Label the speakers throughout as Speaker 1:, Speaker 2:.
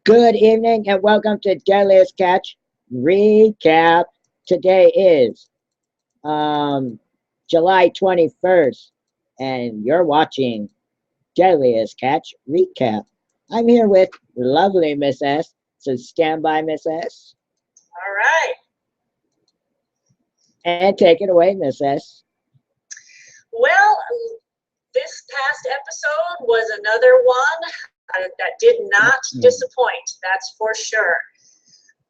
Speaker 1: Good evening and welcome to Deadliest Catch Recap. Today is um, July 21st, and you're watching Deadliest Catch Recap. I'm here with lovely Miss S, so stand by, Miss S,
Speaker 2: All right.
Speaker 1: and take it away, Miss S.
Speaker 2: Well, this past episode was another one that did not disappoint, that's for sure.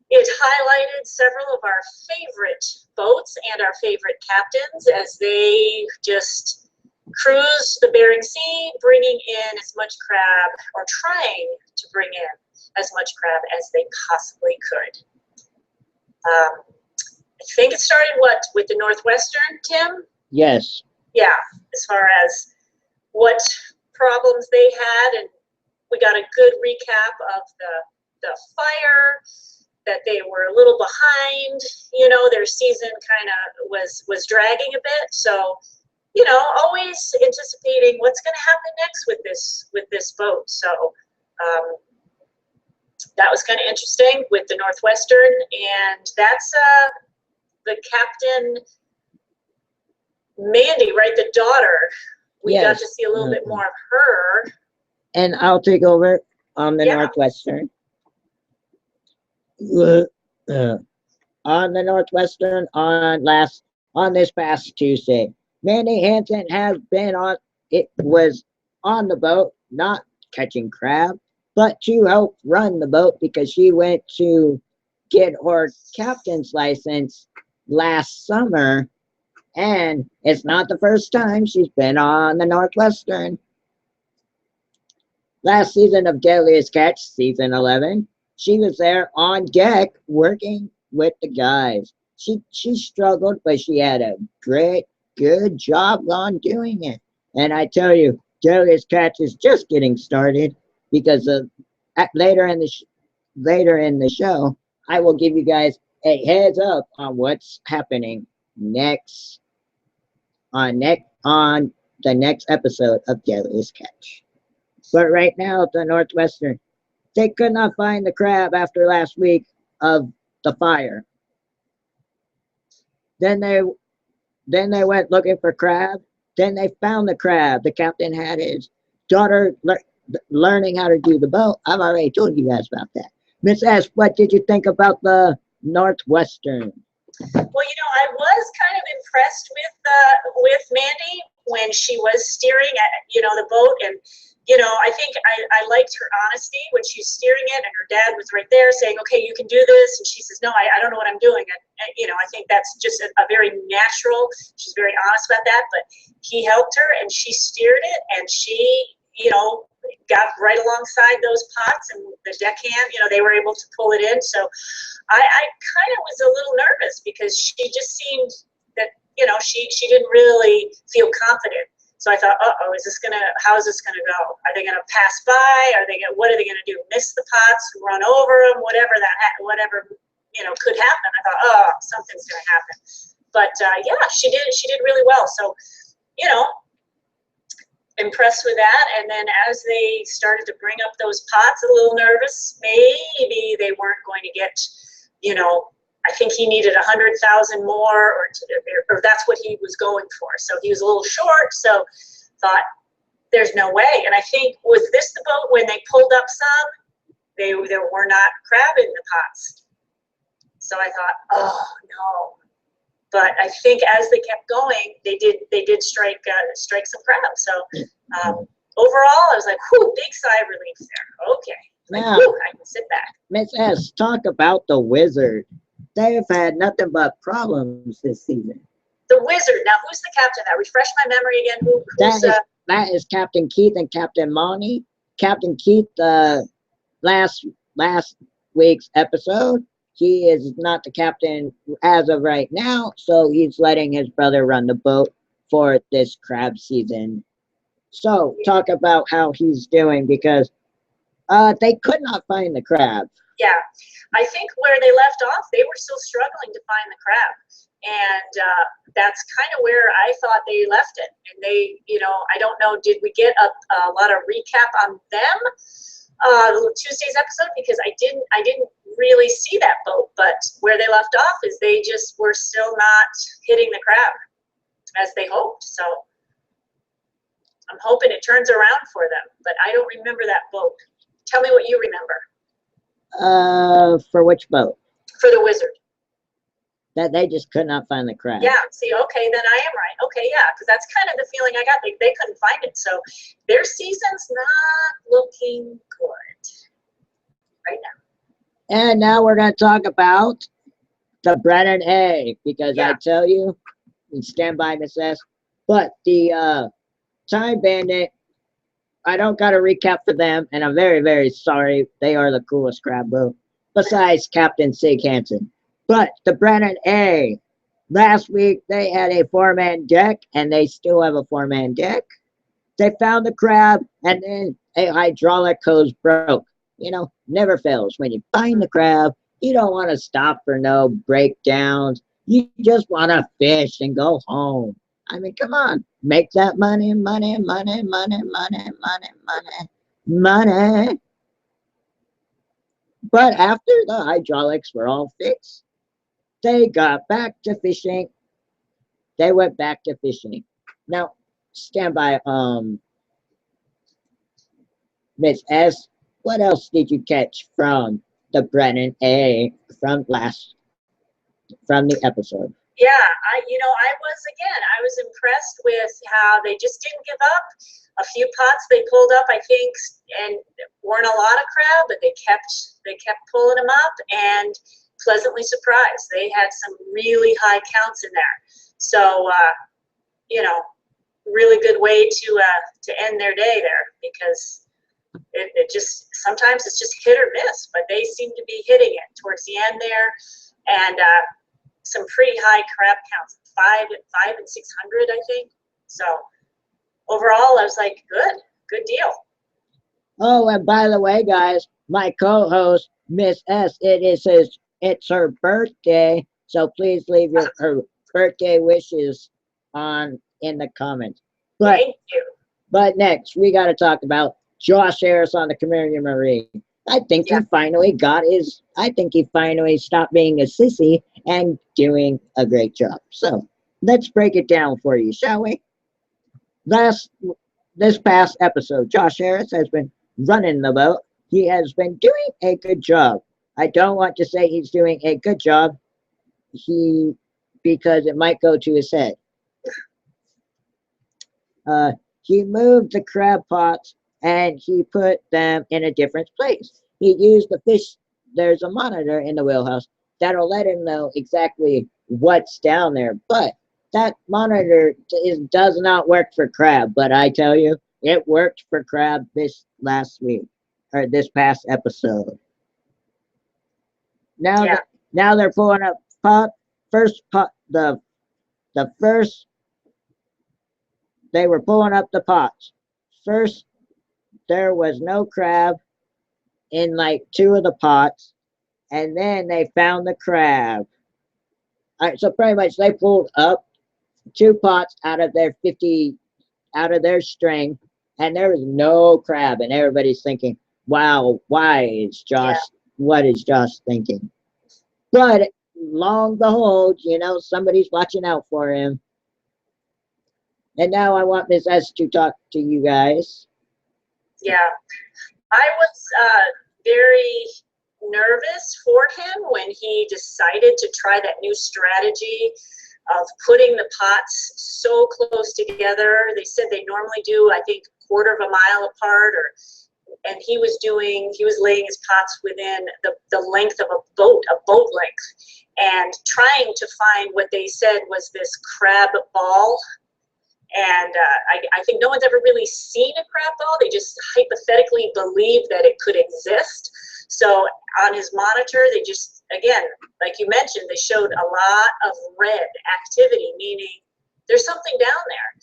Speaker 2: It highlighted several of our favorite boats and our favorite captains as they just cruised the Bering Sea, bringing in as much crab, or trying to bring in as much crab as they possibly could. I think it started, with the Northwestern, Tim?
Speaker 1: Yes.
Speaker 2: Yeah, as far as what problems they had, and we got a good recap of the fire, that they were a little behind. Their season kind of was dragging a bit. So, always anticipating what's going to happen next with this boat. So that was kind of interesting with the Northwestern, and that's the captain Mandy, right? The daughter. We got to see a little bit more of her.
Speaker 1: And I'll take over on the Northwestern. On the Northwestern on this past Tuesday, Mandy Hansen has been on. It was on the boat, not catching crab, but to help run the boat because she went to get her captain's license last summer, and it's not the first time she's been on the Northwestern. Last season of Deadliest Catch, season 11, she was there on deck working with the guys. She struggled, but she had a good job on doing it. And I tell you, Deadliest Catch is just getting started because later in the show, I will give you guys a heads up on what's happening next on the next episode of Deadliest Catch. But right now, the Northwestern, they could not find the crab after last week of the fire. Then they went looking for crab. Then they found the crab. The captain had his daughter learning how to do the boat. I've already told you guys about that. Miss S, what did you think about the Northwestern?
Speaker 2: Well, I was kind of impressed with Mandy when she was steering the boat, and I think I liked her honesty when she's steering it, and her dad was right there saying, "Okay, you can do this," and she says, "No, I don't know what I'm doing." And I think that's just a very natural. She's very honest about that, but he helped her, and she steered it, and she got right alongside those pots and the deckhand. They were able to pull it in. So I kind of was a little nervous because she just seemed that she didn't really feel confident. So I thought, how is this gonna go? Are they gonna pass by? What are they gonna do? Miss the pots, run over them, whatever could happen. I thought, something's gonna happen. But she did really well. So impressed with that. And then as they started to bring up those pots, a little nervous. Maybe they weren't going to get, I think he needed 100,000 more, or that's what he was going for. So he was a little short. So thought, there's no way. And I think, was this the boat when they pulled up some, there were not crab in the pots. So I thought, oh no. But I think as they kept going, they did strike some crab. So overall, I was like, whew, big sigh of relief there. Okay.
Speaker 1: Now,
Speaker 2: I can sit back.
Speaker 1: Miss S, talk about the Wizard. They've had nothing but problems this season.
Speaker 2: The Wizard. Now, who's the captain? Now, refresh my memory again.
Speaker 1: That is Captain Keith and Captain Monty. Captain Keith, last week's episode, he is not the captain as of right now, so he's letting his brother run the boat for this crab season. So, talk about how he's doing, because they could not find the crab.
Speaker 2: Yeah, I think where they left off, they were still struggling to find the crab. And that's kind of where I thought they left it. And they, I don't know, did we get a lot of recap on them? Tuesday's episode, because I didn't really see that boat, but where they left off is they just were still not hitting the crab as they hoped. So I'm hoping it turns around for them, but I don't remember that boat. Tell me what you remember.
Speaker 1: For which boat?
Speaker 2: For the Wizard.
Speaker 1: That they just could not find the crab.
Speaker 2: Yeah, see, okay, then I am right. Okay, yeah, because that's kind of the feeling I got. They couldn't find it. So their season's not looking good right now.
Speaker 1: And now we're going to talk about the Brennan A, because I tell you, and stand by Miss S, but the Time Bandit, I don't got a recap for them, and I'm very, very sorry. They are the coolest crab boat, besides Captain Sig Hansen. But the Brennan A, last week they had a 4-man deck, and they still have a 4-man deck. They found the crab, and then a hydraulic hose broke. You know, never fails. When you find the crab, you don't want to stop for no breakdowns. You just want to fish and go home. I mean, come on. Make that money, money, money, money, money, money, money, money. But after the hydraulics were all fixed, they got back to fishing. They went back to fishing. Now, stand by, Miss S. What else did you catch from the Brennan A from the episode?
Speaker 2: Yeah, I was impressed with how they just didn't give up. A few pots they pulled up, I think, and weren't a lot of crab, but they kept pulling them up, and pleasantly surprised. They had some really high counts in there. So, really good way to end their day there, because it just, sometimes it's just hit or miss, but they seem to be hitting it towards the end there, and some pretty high crab counts, 5 and 600, I think. So overall, I was like, good deal.
Speaker 1: Oh, and by the way, guys, my co-host Miss S, it's her birthday, so please leave her birthday wishes in the comments.
Speaker 2: Thank you.
Speaker 1: But next, we got to talk about Josh Harris on the Community Marine. I think he finally stopped being a sissy and doing a great job. So let's break it down for you, shall we? This past episode, Josh Harris has been running the boat. He has been doing a good job. I don't want to say he's doing a good job, because it might go to his head. He moved the crab pots and he put them in a different place. He used the fish. There's a monitor in the wheelhouse that'll let him know exactly what's down there. But that monitor does not work for crab. But I tell you, it worked for crab this past episode. Now they're pulling up they were pulling up the pots. First, there was no crab in like 2 of the pots, and then they found the crab. All right, so pretty much they pulled up 2 pots out of their string, and there was no crab, and everybody's thinking, wow, what is Josh thinking? But long and behold, somebody's watching out for him. And now I want Miss S to talk to you guys.
Speaker 2: Yeah, I was very nervous for him when he decided to try that new strategy of putting the pots so close together. They said they normally do, I think, a quarter of a mile apart, and he was laying his pots within the length of a boat length, and trying to find what they said was this crab ball. And I think no one's ever really seen a crab ball. They just hypothetically believe that it could exist. So on his monitor, they just, again, like you mentioned, they showed a lot of red activity, meaning there's something down there.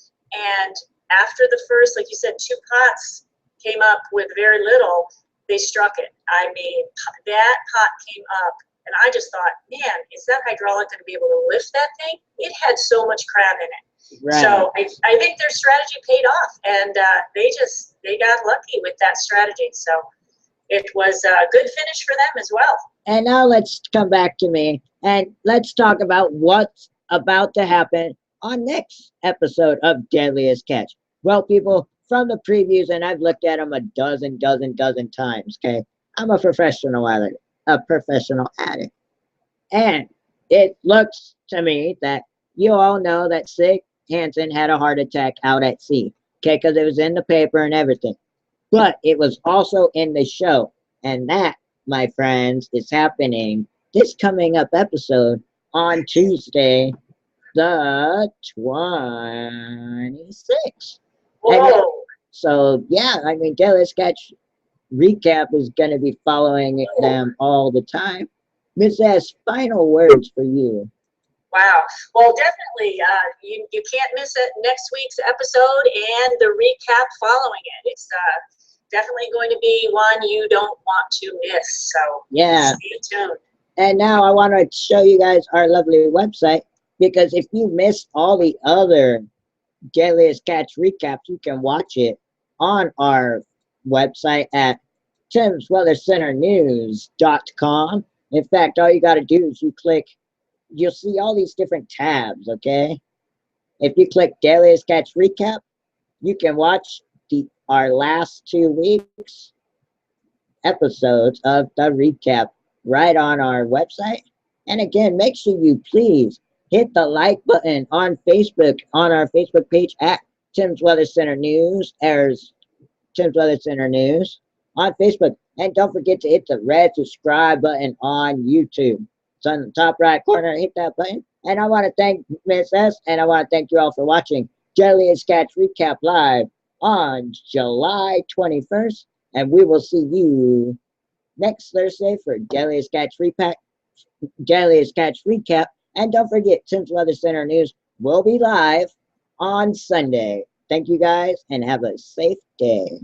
Speaker 2: And after the first, like you said, 2 pots came up with very little, they struck it. I mean, that pot came up, and I just thought, man, is that hydraulic going to be able to lift that thing? It had so much crab in it. Right. So I think their strategy paid off, and they got lucky with that strategy. So it was a good finish for them as well.
Speaker 1: And now let's come back to me and let's talk about what's about to happen on next episode of Deadliest Catch. Well, people, from the previews, and I've looked at them a dozen times. Okay, I'm a professional addict, and it looks to me that you all know that Sig Hansen had a heart attack out at sea. Okay, because it was in the paper and everything, but it was also in the show, and that, my friends, is happening this coming up episode on Tuesday, the 26th. And
Speaker 2: Whoa.
Speaker 1: so, yeah, I mean, Daily Sketch Recap is going to be following them all the time. Miss S, final words for you.
Speaker 2: Wow. Well, definitely, you can't miss it next week's episode and the recap following it. It's definitely going to be one you don't want to miss. So
Speaker 1: Yeah.
Speaker 2: stay tuned.
Speaker 1: And now I want to show you guys our lovely website, because if you missed all the other Deadliest Catch recaps, you can watch it on our website at timsweathercenternews.com. In fact, all you got to do is you'll see all these different tabs, okay? If you click Deadliest Catch recap, you can watch our last 2 weeks episodes of the recap right on our website. And again, make sure you please hit the like button on Facebook, on our Facebook page at Tim's Weather Center News, airs Tim's Weather Center News on Facebook. And don't forget to hit the red subscribe button on YouTube. It's on the top right corner. Hit that button. And I want to thank Miss S, and I want to thank you all for watching Deadliest Catch Recap Live on July 21st. And we will see you next Thursday for Deadliest Catch Recap. And don't forget, Tim's Weather Center News will be live on Sunday. Thank you guys, and have a safe day.